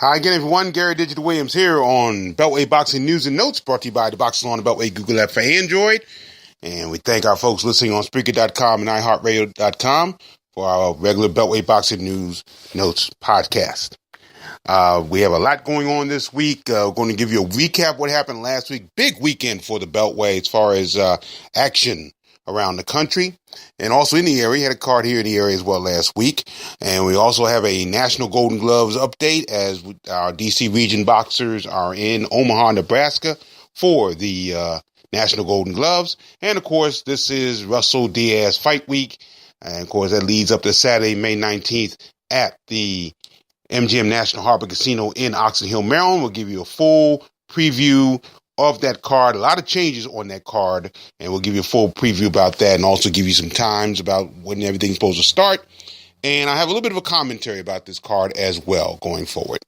Hi again, everyone. Gary Digital Williams here on Beltway Boxing News and Notes, brought to you by the Boxing on the Beltway Google app for Android. And we thank our folks listening on Spreaker.com and iHeartRadio.com for our regular Beltway Boxing News Notes podcast. We have a lot going on this week. We're going to give you a recap of what happened last week. Big weekend for the Beltway as far as action around the country and also in the area. Had a card here in the area as well last week. And we also have a National Golden Gloves update as our DC region boxers are in Omaha, Nebraska for the National Golden Gloves. And of course, this is Russell Diaz Fight Week. And of course, that leads up to Saturday, May 19th at the MGM National Harbor Casino in Oxon Hill, Maryland. We'll give you a full preview of that card. A lot of changes on that card, and we'll give you a full preview about that and also give you some times about when everything's supposed to start. And I have a little bit of a commentary about this card as well going forward.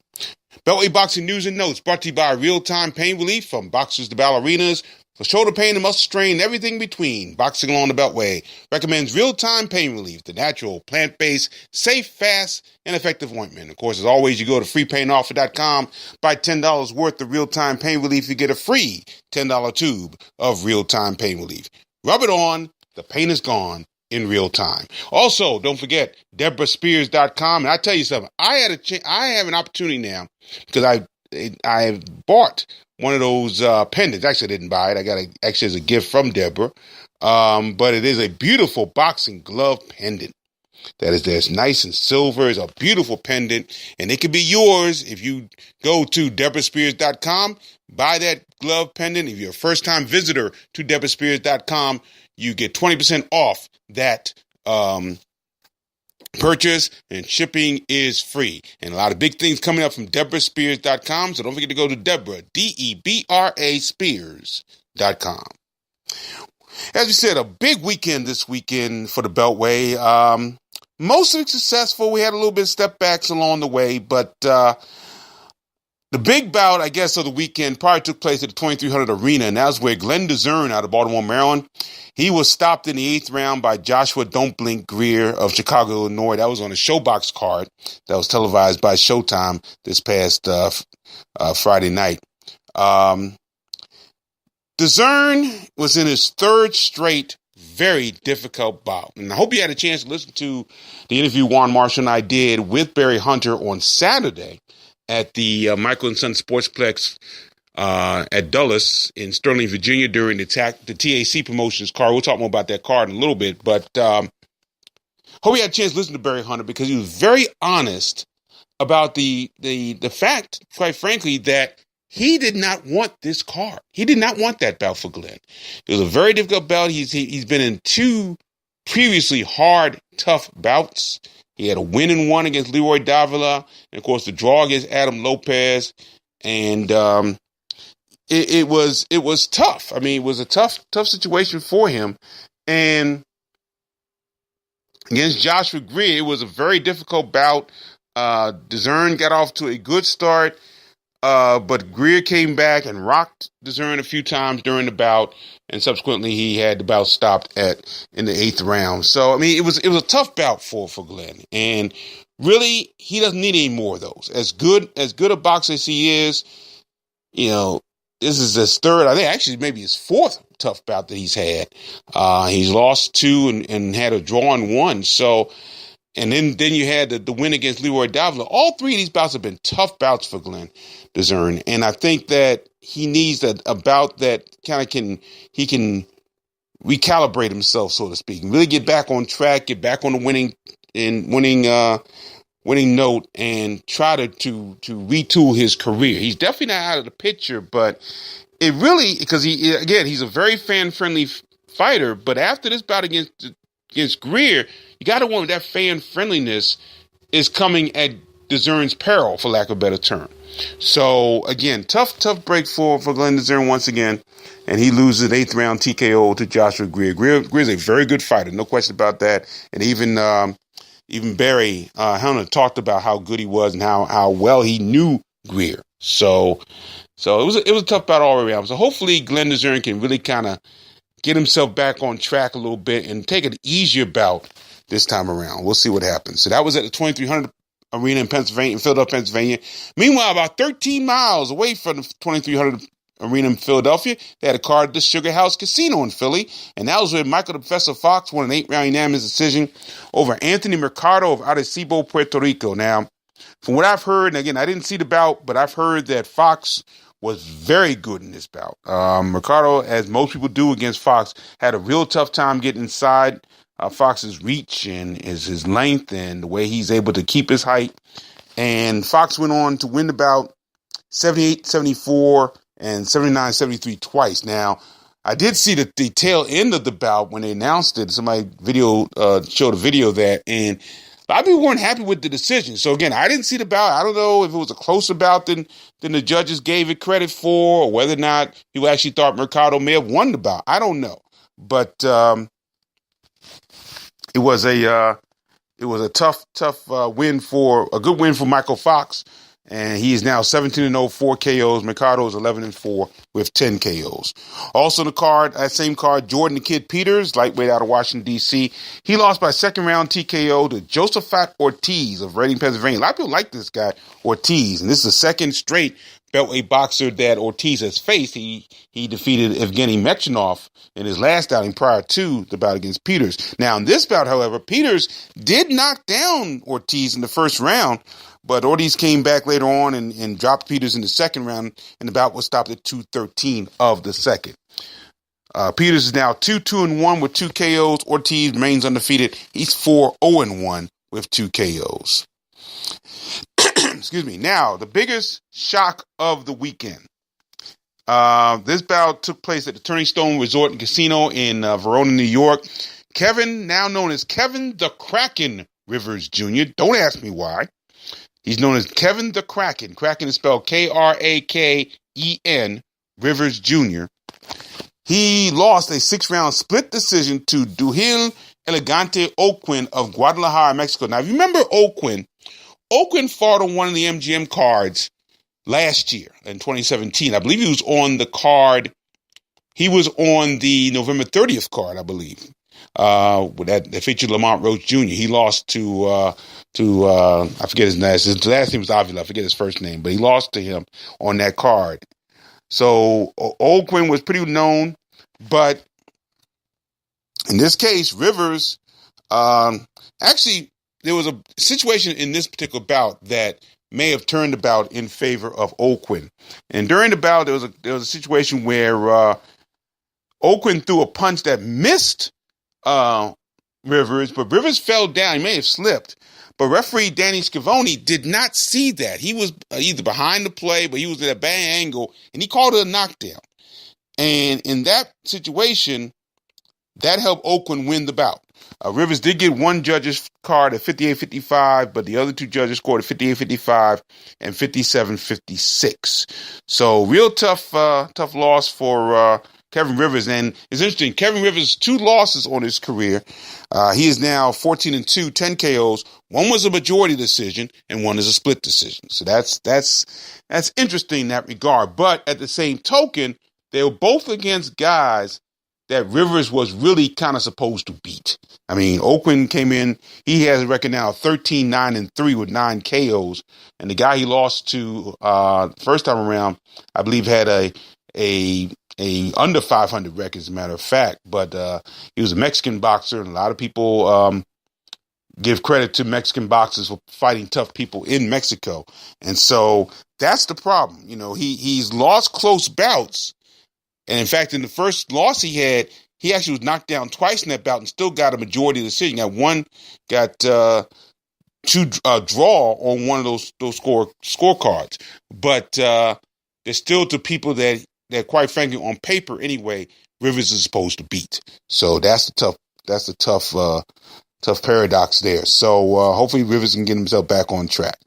Beltway Boxing News and Notes brought to you by Real-Time Pain Relief from boxers to ballerinas. For shoulder pain and muscle strain and everything between, Boxing Along the Beltway recommends Real-Time Pain Relief, the natural, plant-based, safe, fast, and effective ointment. Of course, as always, you go to freepainoffer.com, buy $10 worth of Real-Time Pain Relief, you get a free $10 tube of Real-Time Pain Relief. Rub it on, the pain is gone in real time. Also, don't forget, DeborahSpears.com. And I tell you something, I have an opportunity now because I bought one of those pendants. Actually, I didn't buy it. I got it actually as a gift from Deborah. But it is a beautiful boxing glove pendant. That is there. It's nice and silver. It's a beautiful pendant. And it could be yours if you go to DeborahSpears.com, buy that glove pendant. If you're a first-time visitor to DeborahSpears.com, you get 20% off that purchase, and shipping is free. And a lot of big things coming up from DeborahSpears.com. So don't forget to go to Deborah, Debra Spears.com. As we said, a big weekend this weekend for the Beltway. Most of it successful. We had a little bit of step backs along the way, but the big bout, I guess, of the weekend probably took place at the 2300 Arena, and that was where Glen out of Baltimore, Maryland, he was stopped in the 8th round by Joshua Don't Blink Greer of Chicago, Illinois. That was on a Showbox card that was televised by Showtime this past Friday night. DeZern was in his third straight very difficult bout. And I hope you had a chance to listen to the interview Juan Marshall and I did with Barry Hunter on Saturday at the Michael & Son Sportsplex at Dulles in Sterling, Virginia during the TAC Promotions card. We'll talk more about that card in a little bit, but hope you had a chance to listen to Barry Hunter because he was very honest about the fact, quite frankly, that he did not want this card. He did not want that bout for Glen. It was a very difficult bout. He's been in two previously hard, tough bouts. He had a win in one against Leroy Davila, and of course the draw against Adam Lopez, and it was tough. I mean, it was a tough situation for him, and against Joshua Greene, it was a very difficult bout. DeZern got off to a good start, but Greer came back and rocked DeZern a few times during the bout, and subsequently he had the bout stopped in the 8th round. So I mean, it was a tough bout for Glen, and really he doesn't need any more of those. As good a boxer as he is, you know, this is his third, I think actually maybe his fourth tough bout that he's had. He's lost two and had a draw in one. So. And then you had the win against Leroy Davila. All three of these bouts have been tough bouts for Glen DeZern. And I think that he needs a bout that kind of can recalibrate himself, so to speak, and really get back on track, get back on the winning note, and try to retool his career. He's definitely not out of the picture, but it really, because he's a very fan-friendly fighter, but after this bout against Greer, you got to wonder that fan friendliness is coming at DeZern's peril, for lack of a better term. So again, tough break for Glen DeZern once again, and he loses an 8th round TKO to Joshua Greer. Greer's a very good fighter, no question about that. And even Barry Hunter talked about how good he was and how well he knew Greer. So it was a tough bout all the way around. So hopefully Glen DeZern can really kind of get himself back on track a little bit and take an easier bout this time around. We'll see what happens. So that was at the 2300 Arena in Philadelphia, Pennsylvania. Meanwhile, about 13 miles away from the 2300 Arena in Philadelphia, they had a card at the Sugar House Casino in Philly, and that was where Michael the Professor Fox won an 8-round unanimous decision over Anthony Mercado of Arecibo, Puerto Rico. Now, from what I've heard, and again, I didn't see the bout, but I've heard that Fox was very good in this bout. Mercado, as most people do against Fox, had a real tough time getting inside Fox's reach and his length and the way he's able to keep his height. And Fox went on to win the bout 78-74 and 79-73 twice. Now, I did see the tail end of the bout when they announced it. Somebody showed a video of that, and a lot of people weren't happy with the decision. So again, I didn't see the bout. I don't know if it was a closer bout than the judges gave it credit for, or whether or not people actually thought Mercado may have won the bout. I don't know, but it was a good win for Michael Fox, and he is now 17-0, 4 KOs. Mercado is 11-4 with 10 KOs. Also, the card, that same card, Jordan the Kid Peters, lightweight out of Washington D.C. He lost by second round TKO to Josephat Ortiz of Reading, Pennsylvania. A lot of people like this guy Ortiz, and this is the second straight Beltway boxer that Ortiz has faced. He defeated Evgeny Mechanov in his last outing prior to the bout against Peters. Now, in this bout, however, Peters did knock down Ortiz in the first round, but Ortiz came back later on and dropped Peters in the second round, and the bout was stopped at 2:13 of the second. Peters is now 2-2-1 with 2 KOs. Ortiz remains undefeated. He's 4-0-1 with 2 KOs. Excuse me. Now, the biggest shock of the weekend. This bout took place at the Turning Stone Resort and Casino in Verona, New York. Kevin, now known as Kevin the Kraken Rivers Jr. Don't ask me why. He's known as Kevin the Kraken. Kraken is spelled Kraken Rivers Jr. He lost a 6-round split decision to Duhil Elegante Oakland of Guadalajara, Mexico. Now, if you remember Oakland fought on one of the MGM cards last year in 2017. I believe he was on the card. He was on the November 30th card, I believe. That featured Lamont Roach Jr. He lost to I forget his name. His last name was Avila. I forget his first name, but he lost to him on that card. So Oakland was pretty known, but in this case, Rivers actually. There was a situation in this particular bout that may have turned the bout in favor of Oakland. And during the bout, there was a situation where Oakland threw a punch that missed Rivers, but Rivers fell down. He may have slipped. But referee Danny Scavone did not see that. He was either behind the play, but he was at a bad angle, and he called it a knockdown. And in that situation, that helped Oakland win the bout. Rivers did get one judge's card at 58-55, but the other two judges scored at 58-55 and 57-56. So real tough loss for Kevin Rivers. And it's interesting, Kevin Rivers, 2 losses on his career. He is now 14-2, 10 KOs. One was a majority decision, and one is a split decision. So that's interesting in that regard. But at the same token, they were both against guys that Rivers was really kind of supposed to beat. I mean, Oakland came in, he has a record now of 13-9-3 with 9 KOs. And the guy he lost to first time around, I believe, had a under 500 record, as a matter of fact. But he was a Mexican boxer, and a lot of people give credit to Mexican boxers for fighting tough people in Mexico. And so that's the problem. You know, he's lost close bouts. And in fact, in the first loss he had, he actually was knocked down twice in that bout and still got a majority decision. Got 2 draw on one of those scorecards. But there's still to people that quite frankly, on paper anyway, Rivers is supposed to beat. So that's a tough paradox there. So hopefully Rivers can get himself back on track.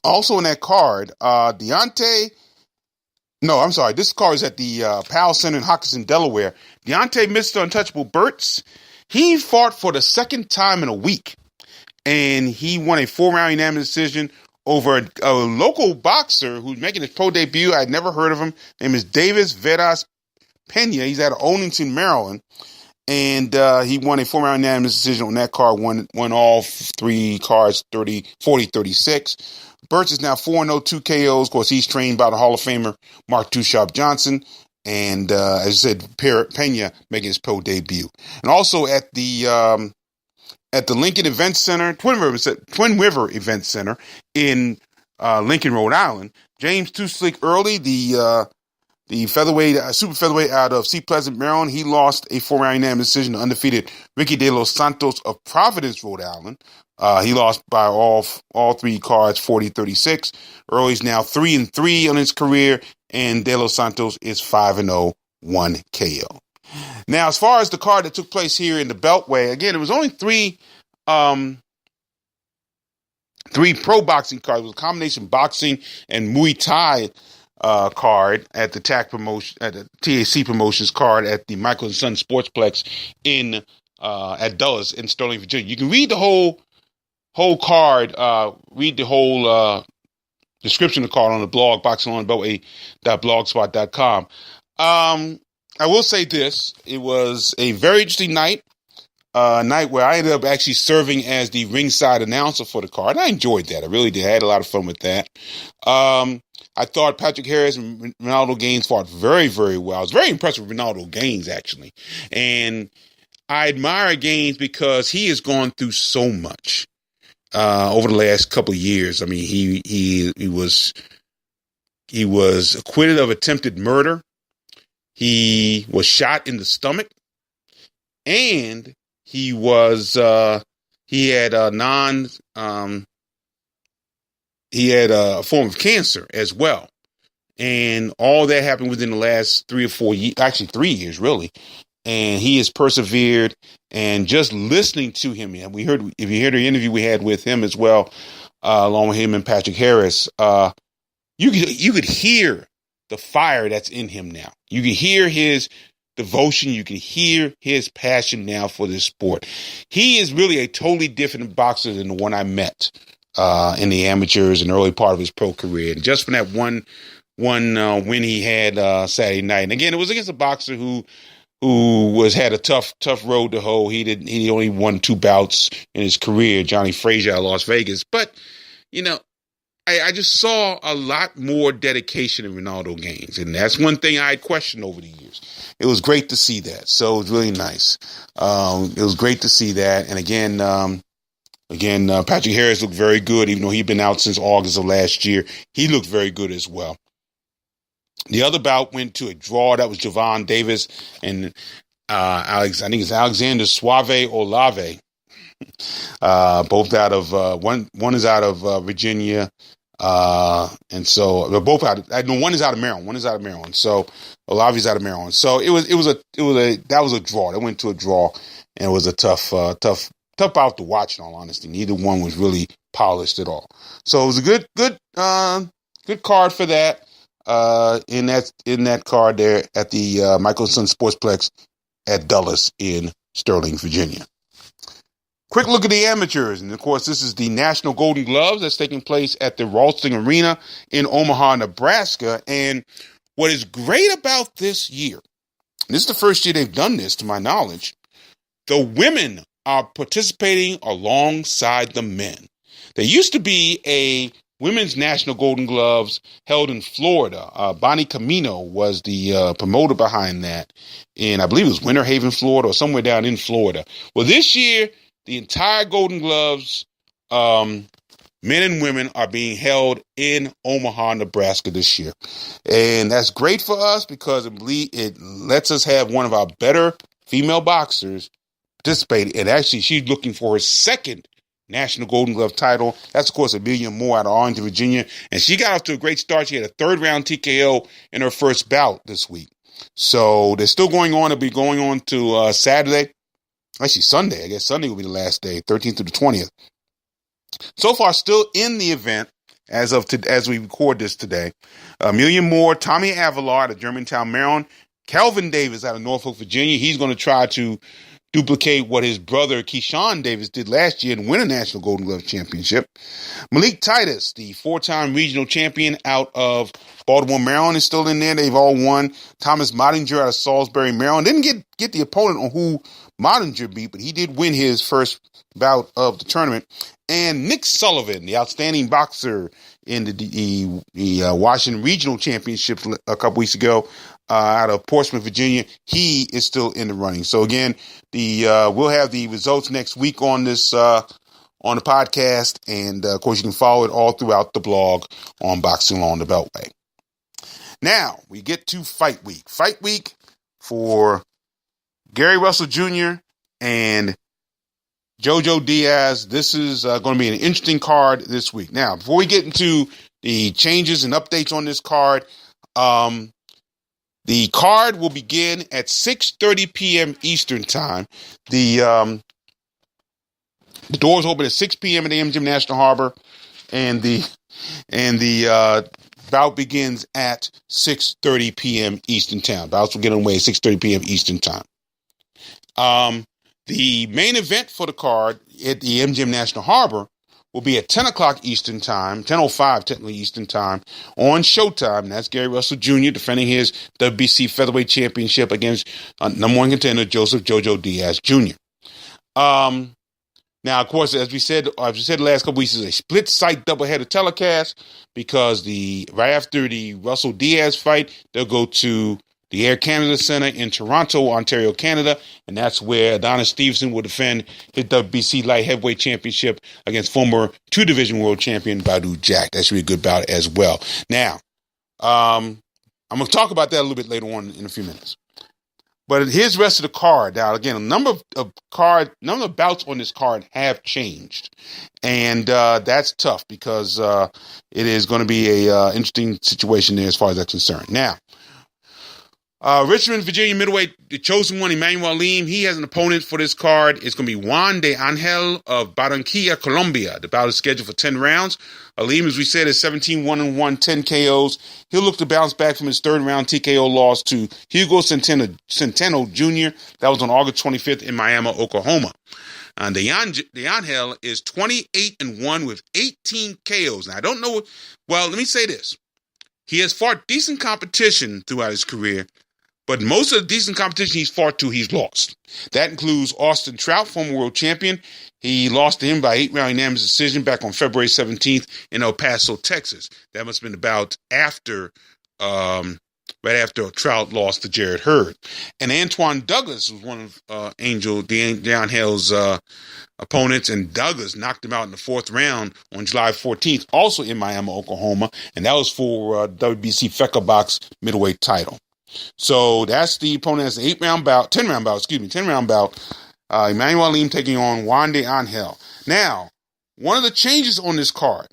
Also in that card, this card is at the Powell Center in Hockinson, Delaware. Dante Mr. Untouchable Burtz, he fought for the second time in a week, and he won a 4-round unanimous decision over a local boxer who's making his pro debut. I'd never heard of him. His name is Veras Pena. He's out of Oakland, Maryland. And he won a 4-round unanimous decision on that card, won all 3 cards, 40-36. Birch is now 4-0, 2 KOs. Of course, he's trained by the Hall of Famer Mark Too Sharp Johnson. And as I said, Pena making his pro debut. And also at the Lincoln Event Center, Twin River Event Center in Lincoln, Rhode Island, James Too Slick Early, the featherweight, super featherweight out of Sea Pleasant, Maryland, he lost a 4-round unanimous decision to undefeated Rickie de los Santos of Providence, Rhode Island. He lost by all 3 cards, 40-36. Early's now 3-3 on his career, and De Los Santos is 5-0, 1 KO. Now, as far as the card that took place here in the Beltway, again, it was only 3 pro boxing cards. It was a combination boxing and Muay Thai card at the TAC promotion, at the TAC Promotions card at the Michael and Son Sportsplex at Dulles in Sterling, Virginia. You can read the whole card, read the whole description of the card on the blog, boxingonbeltway.blogspot.com. I will say this. It was a very interesting night. Night where I ended up actually serving as the ringside announcer for the card. I enjoyed that. I really did. I had a lot of fun with that. I thought Patrick Harris and Ronaldo Gaines fought very, very well. I was very impressed with Ronaldo Gaines, actually. And I admire Gaines because he has gone through so much over the last couple of years. I mean, he was acquitted of attempted murder. He was shot in the stomach, and he had a form of cancer as well. And all that happened within the last 3 or 4 years, actually 3 years, really. And he has persevered, and just listening to him, and if you heard the interview we had with him as well, along with him and Patrick Harris, you could hear the fire that's in him now. You can hear his devotion. You can hear his passion now for this sport. He is really a totally different boxer than the one I met in the amateurs and early part of his pro career. And just from that one win he had Saturday night, and again, it was against a boxer who had a tough road to hoe. He only won 2 bouts in his career, Johnny Frazier of Las Vegas. But I just saw a lot more dedication in Ronaldo Gaines, and that's one thing I had questioned over the years. It was great to see that, so it was really nice. It was great to see that, and again, Patrick Harris looked very good, even though he'd been out since August of last year. He looked very good as well. The other bout went to a draw. That was Javon Davis and I think it's Alexander Suave Olave. Both out of one is out of Virginia, and so they're both out. One is out of Maryland. So Olave's out of Maryland. So it was a draw. That went to a draw, and it was a tough bout to watch. In all honesty, neither one was really polished at all. So it was a good card for that. In that card there at the Michael Son Sportsplex at Dulles in Sterling, Virginia. Quick look at the amateurs, and of course this is the National Golden Gloves that's taking place at the Ralston Arena in Omaha, Nebraska. And what is great about this year, this is the first year they've done this to my knowledge, the women are participating alongside the men. There used to be a Women's National Golden Gloves held in Florida. Bonnie Camino was the promoter behind that, and I believe it was Winter Haven, Florida, or somewhere down in Florida. Well, this year, the entire Golden Gloves, men and women, are being held in Omaha, Nebraska this year. And that's great for us because it lets us have one of our better female boxers participate. And actually, she's looking for her second National Golden Glove title. That's, of course, Amelia Moore out of Arlington, Virginia. And she got off to a great start. She had a 3rd-round TKO in her first bout this week. So they're still going on. It'll be going on to Saturday. Actually, Sunday. I guess Sunday will be the last day, 13th to the 20th. So far, still in the event as we record this today. Amelia Moore, Tommy Avalard out of Germantown, Maryland. Calvin Davis out of Norfolk, Virginia. He's going to try to duplicate what his brother Keyshawn Davis did last year and win a National Golden Glove championship. Malik Titus, the 4-time regional champion out of Baltimore, Maryland, is still in there. They've all won. Thomas Mottinger out of Salisbury, Maryland. Didn't get the opponent on who Mottinger beat, but he did win his first bout of the tournament. And Nick Sullivan, the outstanding boxer in the Washington Regional Championships a couple weeks ago, out of Portsmouth, Virginia, he is still in the running. So again, we'll have the results next week on this on the podcast, and of course you can follow it all throughout the blog on Boxing Law on the Beltway. Now we get to Fight Week. Fight Week for Gary Russell Jr. and Jojo Diaz. This is going to be an interesting card this week. Now, before we get into the changes and updates on this card, the card will begin at 6:30 p.m. Eastern Time. The doors open at 6 p.m. at the MGM National Harbor, and the bout begins at 6:30 p.m. Eastern Time. Bouts will get underway at 6:30 p.m. Eastern Time. The main event for the card at the MGM National Harbor will be at 10 o'clock Eastern Time, 10:05 technically Eastern Time, on Showtime. And that's Gary Russell Jr. defending his WBC Featherweight Championship against number one contender Joseph Jojo Diaz Jr. Now, of course, as we said the last couple weeks, is a split site doubleheader telecast because right after the Russell Diaz fight, they'll go to the Air Canada Center in Toronto, Ontario, Canada, and that's where Adonis Stevenson will defend his WBC Light Heavyweight Championship against former two-division world champion Badou Jack. That should be a good bout as well. Now, I'm going to talk about that a little bit later on in a few minutes. But here's the rest of the card. Now, again, a number of bouts on this card have changed, and that's tough because it is going to be a interesting situation there as far as that's concerned. Now, Richmond, Virginia middleweight, the chosen one, Emmanuel, he has an opponent for this card. It's going to be Juan de Angel of Barranquilla, Colombia. The bout is scheduled for 10 rounds. Aleem, as we said, is 17-1-1, 10 KOs. He'll look to bounce back from his third-round TKO loss to Hugo Centeno Jr. That was on August 25th in Miami, Oklahoma. And de Angel is 28-1 with 18 KOs. Now, I don't know. Well, let me say this. He has fought decent competition throughout his career, but most of the decent competition he's fought to, he's lost. That includes Austin Trout, former world champion. He lost to him by 8-round unanimous decision back on February 17th in El Paso, Texas. That must have been about right after Trout lost to Jared Hurd. And Antoine Douglas was one of Angel's opponents, and Douglas knocked him out in the fourth round on July 14th, also in Miami, Oklahoma, and that was for WBC Fecker Box middleweight title. So that's the opponent. That's an 10-round bout. Emmanuel Aleem taking on Juan de Angel. Now, one of the changes on this card,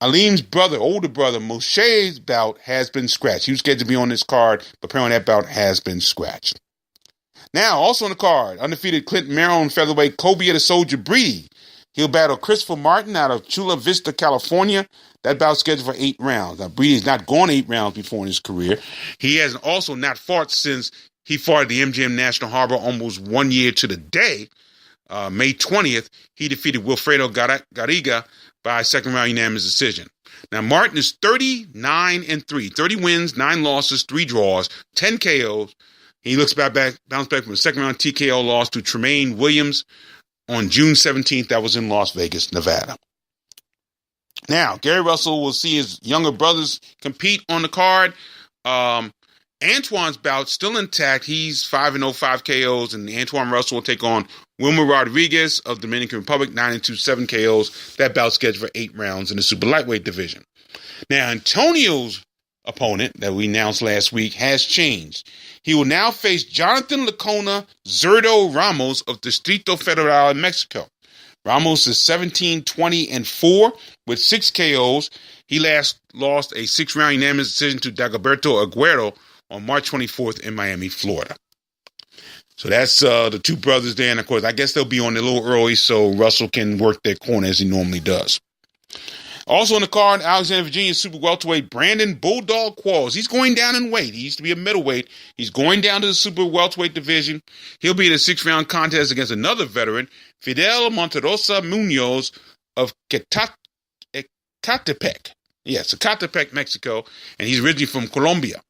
Aleem's older brother, Moshe's bout has been scratched. He was scheduled to be on this card, but apparently that bout has been scratched. Now, also on the card, undefeated Clinton, Maryland featherweight Cobi the Soldier Breed. He'll battle Christopher Martin out of Chula Vista, California. That bout scheduled for 8 rounds. Now, Breed has not gone 8 rounds before in his career. He has also not fought since he fought at the MGM National Harbor almost 1 year to the day. May 20th, he defeated Wilfredo Garriga by second-round unanimous decision. Now, Martin is 39-3, 30 wins, 9 losses, 3 draws, 10 KOs. He looks bounced back from a second-round TKO loss to Tremaine Williams on June 17th. That was in Las Vegas, Nevada. Now, Gary Russell will see his younger brothers compete on the card. Antoine's bout still intact. He's 5-0, 5 KOs, and Antoine Russell will take on Wilmer Rodriguez of Dominican Republic, 9-2, 7 KOs. That bout scheduled for 8 rounds in the super lightweight division. Now, Antonio's opponent that we announced last week has changed. He will now face Jonathan Lacona Zurdo Ramos of Distrito Federal in Mexico. Ramos is 17-20-4 with 6 KOs. He last lost a 6-round unanimous decision to Dagoberto Aguero on March 24th in Miami, Florida. So that's the two brothers there. And, of course, I guess they'll be on a little early so Russell can work their corner as he normally does. Also on the card, Alexander, Virginia super welterweight Brandon Bulldog Qualls. He's going down in weight. He used to be a middleweight. He's going down to the super welterweight division. He'll be in a 6-round contest against another veteran, Fidel Monterosa Munoz of Ecatepec. Yes, Ecatepec, Mexico, and he's originally from Colombia.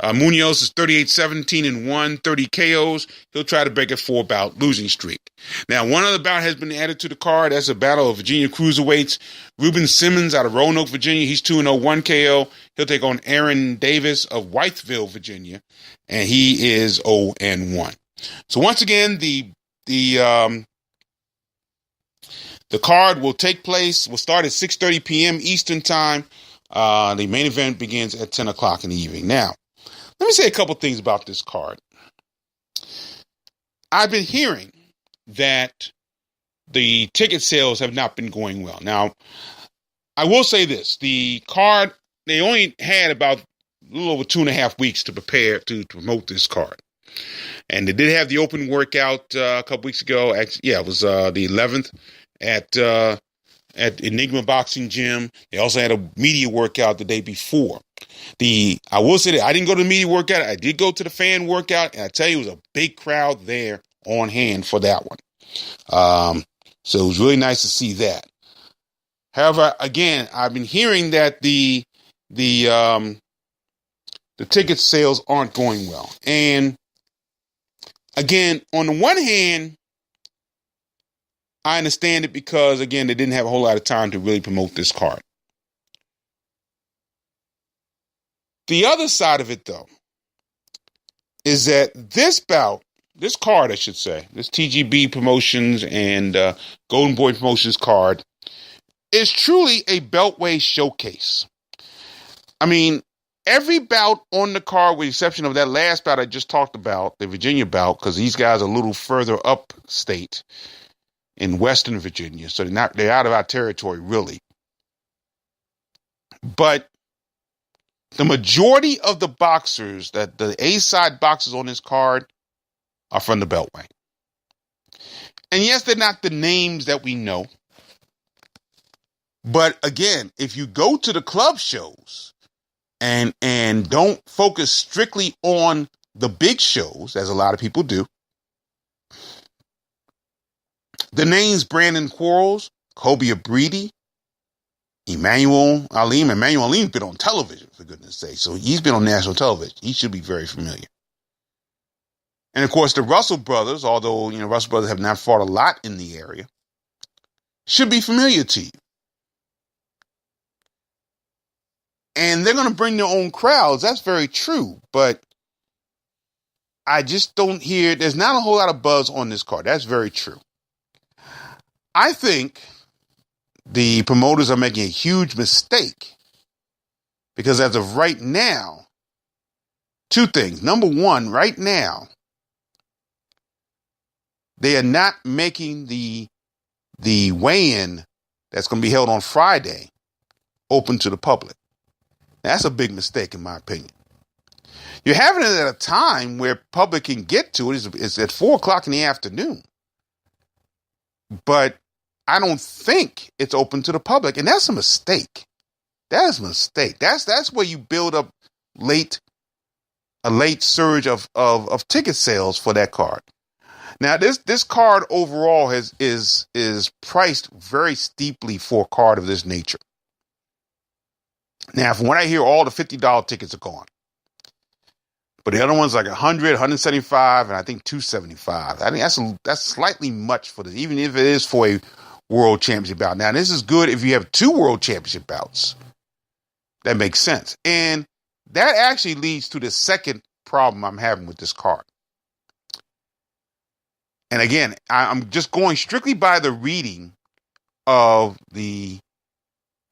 Munoz is 38-17-1, 30 KOs. He'll try to break a 4-bout losing streak. Now, one other bout has been added to the card. That's a battle of Virginia cruiserweights. Ruben Simmons out of Roanoke, Virginia. He's 2-0, 1 KO. He'll take on Aaron Davis of Whiteville, Virginia, and he is 0-1. So once again, the card will start at 6:30 p.m. Eastern Time. The main event begins at 10 o'clock in the evening. Now, let me say a couple things about this card. I've been hearing that the ticket sales have not been going well. Now, I will say this. The card, they only had about a little over 2.5 weeks to prepare to promote this card. And they did have the open workout a couple weeks ago. Actually, it was the 11th at Enigma Boxing Gym. They also had a media workout the day before. I will say that I didn't go to the media workout. I did go to the fan workout, and I tell you, it was a big crowd there on hand for that one. So it was really nice to see that. However, again, I've been hearing that the ticket sales aren't going well. And again, on the one hand, I understand it because, again, they didn't have a whole lot of time to really promote this card. The other side of it, though, is that this card, I should say, this TGB Promotions and Golden Boy Promotions card is truly a Beltway showcase. I mean, every bout on the card, with the exception of that last bout I just talked about, the Virginia bout, because these guys are a little further upstate in Western Virginia, so they're out of our territory, really. But the majority of the boxers, that the A-side boxers on this card, are from the Beltway. And yes, they're not the names that we know. But again, if you go to the club shows and don't focus strictly on the big shows, as a lot of people do, the names Brandon Quarles, Cobi Abridi, Emmanuel Alim. Emmanuel Alim's been on television, for goodness sake. So he's been on national television. He should be very familiar. And of course, the Russell brothers, although, Russell brothers have not fought a lot in the area, should be familiar to you. And they're going to bring their own crowds. That's very true. But I just don't hear, there's not a whole lot of buzz on this card. That's very true. I think the promoters are making a huge mistake because as of right now, two things. Number one, right now, they are not making the weigh-in that's going to be held on Friday open to the public. That's a big mistake, in my opinion. You're having it at a time where public can get to it. It's at 4 o'clock in the afternoon. But I don't think it's open to the public, and that's a mistake. That is a mistake. That's where you build up a late surge of ticket sales for that card. Now, this card overall is priced very steeply for a card of this nature. Now, from what I hear, all the $50 tickets are gone. But the other one's like 100, 175, and I think 275. I think that's slightly much for this, even if it is for a world championship bout. Now, this is good if you have 2 world championship bouts. That makes sense. And that actually leads to the second problem I'm having with this card. And again, I'm just going strictly by the reading of the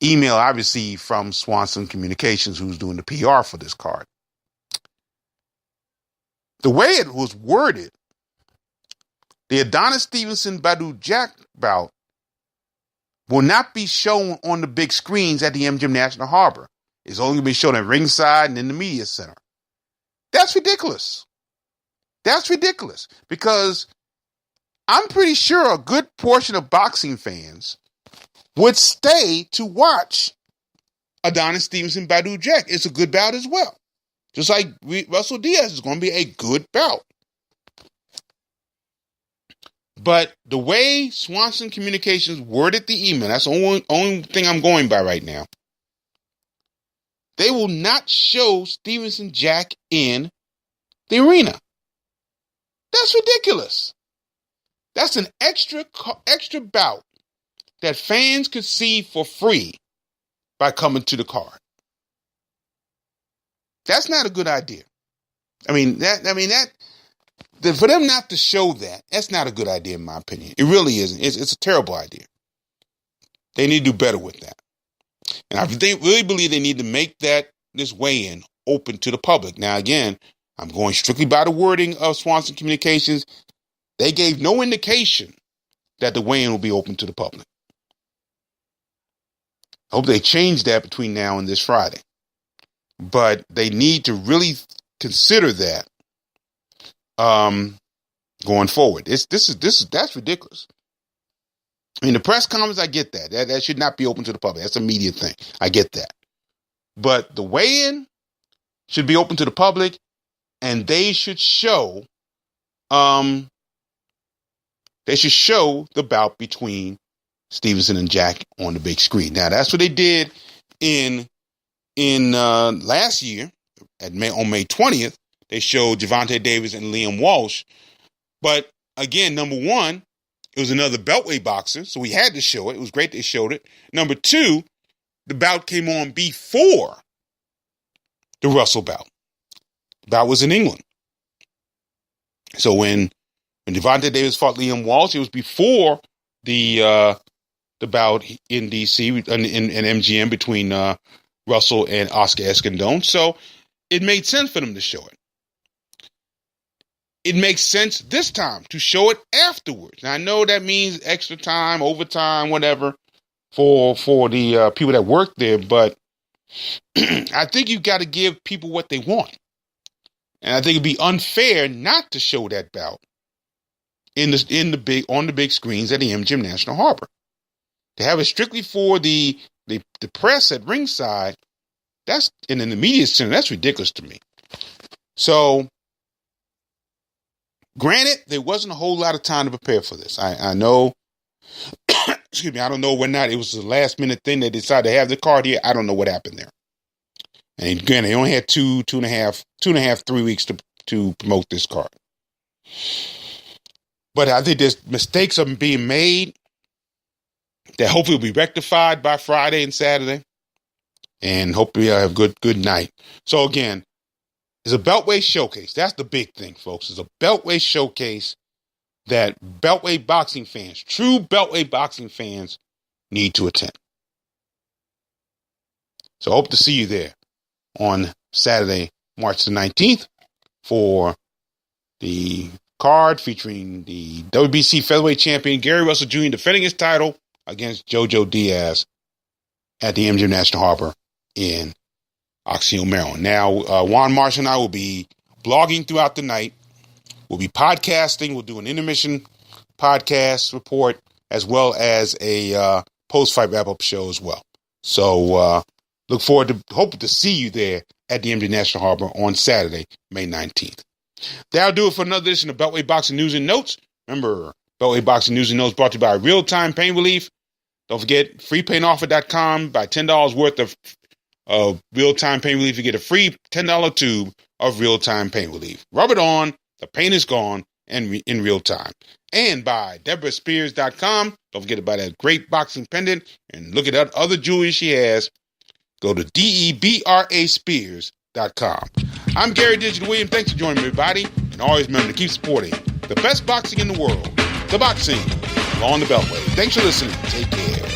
email I received from Swanson Communications, who's doing the PR for this card. The way it was worded, the Adonis Stevenson Badu Jack bout will not be shown on the big screens at the MGM National Harbor. It's only going to be shown at ringside and in the media center. That's ridiculous. That's ridiculous because I'm pretty sure a good portion of boxing fans would stay to watch Adonis Stevenson Badu Jack. It's a good bout as well. Just like Russell Diaz is going to be a good bout. But the way Swanson Communications worded the email, that's the only thing I'm going by right now. They will not show Stevenson Jack in the arena. That's ridiculous. That's an extra bout that fans could see for free by coming to the card. That's not a good idea. For them not to show that, that's not a good idea in my opinion. It really isn't. It's a terrible idea. They need to do better with that. And I really believe they need to make this weigh-in open to the public. Now, again, I'm going strictly by the wording of Swanson Communications. They gave no indication that the weigh-in will be open to the public. I hope they change that between now and this Friday. But they need to really consider that going forward. That's ridiculous. I mean, the press conference, I get that. That should not be open to the public. That's a media thing. I get that. But the weigh-in should be open to the public, and they should show the bout between Stevenson and Jack on the big screen. Now, that's what they did in last year on May 20th. They showed Gervonta Davis and Liam Walsh. But again, number one, it was another Beltway boxer, so we had to show it. It was great they showed it. Number two, the bout came on before the Russell bout. The bout was in England. So when Gervonta Davis fought Liam Walsh, it was before the bout in DC in MGM between Russell and Oscar Escandón. So it made sense for them to show it. It makes sense this time to show it afterwards. Now, I know that means extra time, overtime, whatever, for the people that work there, but I think you've got to give people what they want. And I think it'd be unfair not to show that bout on the big screens at the MGM National Harbor. To have it strictly for the press at ringside, that's and in the media center, that's ridiculous to me. So, granted, there wasn't a whole lot of time to prepare for this. I know, excuse me, I don't know whether or not it was the last minute thing they decided to have the card here. I don't know what happened there. And again, they only had 3 weeks to promote this card. But I think there's mistakes are being made that hopefully will be rectified by Friday and Saturday. And hopefully I'll have a good night. So again, it's a Beltway showcase. That's the big thing, folks. It's a Beltway showcase that Beltway boxing fans, true Beltway boxing fans, need to attend. So I hope to see you there on Saturday, March the 19th for the card featuring the WBC featherweight champion Gary Russell Jr. defending his title against JoJo Diaz at the MGM National Harbor in Oxnard, Maryland. Now, Juan Marshall and I will be blogging throughout the night. We'll be podcasting. We'll do an intermission podcast report as well as a post-fight wrap-up show as well. So look forward to hoping to see you there at the MGM National Harbor on Saturday, May 19th. That'll do it for another edition of Beltway Boxing News and Notes. Remember, Beltway Boxing News and Notes brought to you by Real-Time Pain Relief. Don't forget, freepainoffer.com. Buy $10 worth of Real-Time Pain Relief. You get a free $10 tube of Real-Time Pain Relief. Rub it on. The pain is gone and in real time. And by DeborahSpears.com. Don't forget about that great boxing pendant. And look at that other jewelry she has. Go to DeBraSpears.com. I'm Gary Digital Williams. Thanks for joining me, everybody. And always remember to keep supporting the best boxing in the world. The boxing along the Beltway. Thanks for listening. Take care.